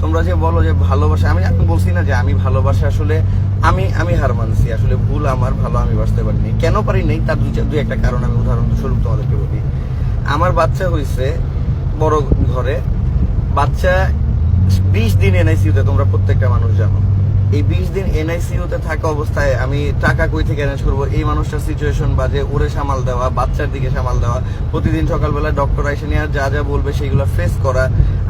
তোমরা যে বলো যে ভালোবাসা, আমি বলছি না যে আমি ভালোবাসা আসলে আমি হার মানছি, আসলে ভুল আমার, ভালো আমি বাসতে পারিনি। কেন পারি নাই তার দুই একটা কারণ আমি উদাহরণস্বরূপ তোমাদেরকে বলি। আমার বাচ্চা হয়েছে বড় ঘরে, বাচ্চা 20 দিন এনআইসিউতে, তোমরা প্রত্যেকটা মানুষ জানো। এই 20 দিন এনআইসিউতে থাকা অবস্থায় আমি টাকা কই থেকে অ্যারেঞ্জ করবো, এই মানুষটার সিচুয়েশন বাজে, ওরে সামাল দেওয়া, বাচ্চার দিকে সামাল দেওয়া, প্রতিদিন সকালবেলা ডক্টর আইসে নিয়ে যা যা বলবে সেইগুলো ফেস করা।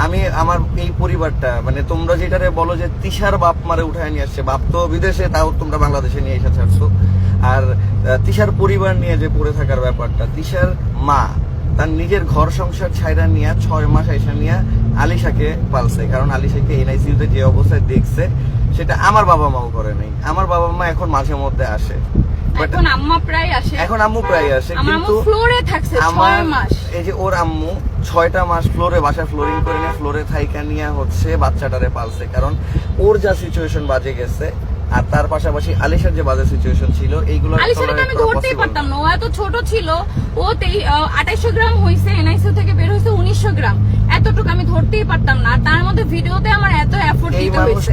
আমি আমার এই পরিবারটা, মানে তোমরা যেটারে বলো যে তিশার বাপ মারে উঠায় নিয়ে আসছে, বাপ তো বিদেশে, তাও তোমরা বাংলাদেশে নিয়ে এসে ছাড়ছো। আর তিশার পরিবার নিয়ে যে পড়ে থাকার ব্যাপারটা, তিশার মা তার নিজের ঘর সংসার ছাইরা নিয়ে 6 মাস আইসা নিয়ে আলিশাকে পালছে, কারণ আলিশাকে এনআইসিউতে যে অবস্থায় দেখছে সেটা আমার বাবা মাও করে নাই। আমার বাবা মা এখন মাঝে মধ্যে আসে, এখন আম্মু প্রায় আসে, কিন্তু ফ্লোরে থাকছে 6 মাস। এই যে ওর আম্মু 6টা মাস ফ্লোরে, বাসায় ফ্লোরিং করে নিয়ে ফ্লোরে থাইকা নিয়ে হচ্ছে বাচ্চাটারে পালছে, কারণ ওর যা সিচুয়েশন বাজে গেছে আর তার পাশাপাশি আলিশার যে বাজে সিচুয়েশন ছিল, এইগুলো আলিশাকে আমি ধরতেই পারতাম না, ও এত ছোট ছিল। ও 2800 গ্রাম হইছে, এনআইসিউ থেকে বের হইছে 1900 গ্রাম, এতটুকু আমি ধরতেই পারতাম না। তার মধ্যে ভিডিওতে আমার এত এফোর্ট দিতে হইছে।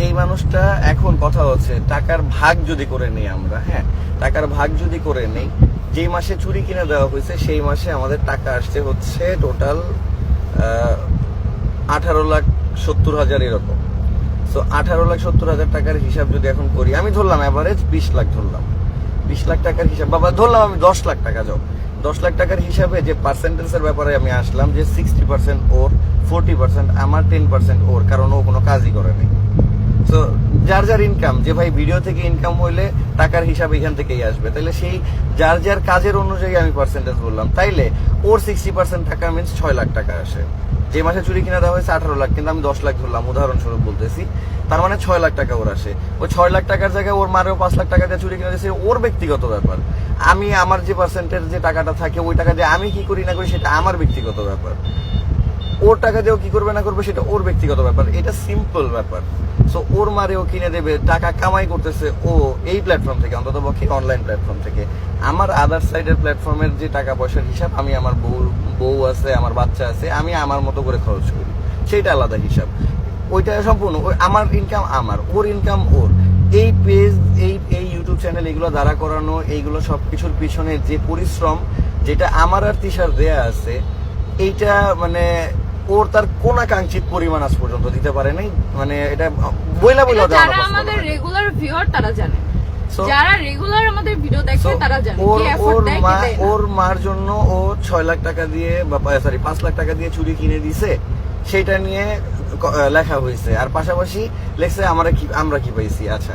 এই মানুষটা এখন কথা হচ্ছে টাকার ভাগ যদি করে নেই আমরা, হ্যাঁ টাকার ভাগ যদি করে নেই, যেই মাসে চুরি কিনে দেওয়া হয়েছে সেই মাসে আমাদের টাকা আসছে হচ্ছে টোটাল 18,70,000 এরকম। তো 18,70,000 টাকার হিসাব যদি এখন করি, আমি ধরলাম অ্যাভারেজ 20 লাখ ধরলাম, 20 লাখ টাকার হিসাব, বাবা ধরলাম আমি 10 লাখ টাকা যাও, 10 লাখ টাকার হিসাবে যে পার্সেন্টেজের ব্যাপারে আমি আসলাম যে 60% ওর, 40% আমার, 10% ওর, কারণ ও কোনো কাজই করে নাই। তো যার যার ইনকাম, যে ভাই ভিডিও থেকে ইনকাম হইলে টাকার হিসাব এখান থেকেই আসবে, তাইলে সেই যার যার কাজের অনুযায়ী আমি পার্সেন্টেজ বললাম, তাইলে ওর 60% টাকা মিনস 6 লাখ টাকা আসে। যে মাসে চুরি কিনা দেওয়া হয়েছে 18 লাখ, কিন্তু আমি 10 লাখ ধরলাম উদাহরণস্বরূপ বলতেছি, তার মানে 6 লাখ টাকা ওর আসে। ওই 6 লাখ টাকার জায়গায় ওর মারেও 5 লাখ টাকা দিয়ে চুরি কিনা দিয়েছে, ওর ব্যক্তিগত ব্যাপার। আমি আমার যে পার্সেন্টের যে টাকাটা থাকে, ওই টাকা দিয়ে আমি কি করি না করি সেটা আমার ব্যক্তিগত ব্যাপার। ওর টাকা দিয়েও কি করবে না করবে সেটা ওর ব্যক্তিগত ব্যাপার, এটা সিম্পল ব্যাপার। সো ওর মারেও কিনে দেবে, টাকা কামাই করতেছে ও এই প্ল্যাটফর্ম থেকে, অন্তত পক্ষে অনলাইন প্ল্যাটফর্ম থেকে। আমার আদার সাইডের প্ল্যাটফর্মের যে টাকা পয়সার হিসাব, আমি আমার বউ আছে, আমার বাচ্চা আছে, আমি আমার মতো করে খরচ করি, সেইটা আলাদা হিসাব। ওইটা সম্পূর্ণ আমার ইনকাম, আমার, ওর ইনকাম ওর। এই পেজ, এই ইউটিউব চ্যানেল, এগুলো দাঁড়া করানো, এইগুলো সবকিছুর পিছনে যে পরিশ্রম, যেটা আমার আর তিশার দেয়া আছে, এইটা মানে ওর তার কোন কাঙ্ক্ষিত পরিমাণ আজ পর্যন্ত দিতে পারে নাই। মানে এটা বইলা যারা আমাদের রেগুলার ভিউয়ার তারা জানে, যারা রেগুলার আমাদের ভিডিও দেখে তারা জানে কি এফোর্ট দেয় কি দেয় না। ওর মার জন্য ও 6 লাখ টাকা দিয়ে, বা 5 লাখ টাকা দিয়ে চুরি কিনে দিছে, সেটা নিয়ে লেখা হয়েছে। আর পাশাপাশি লেখছে আমরা কি পাইছি। আচ্ছা,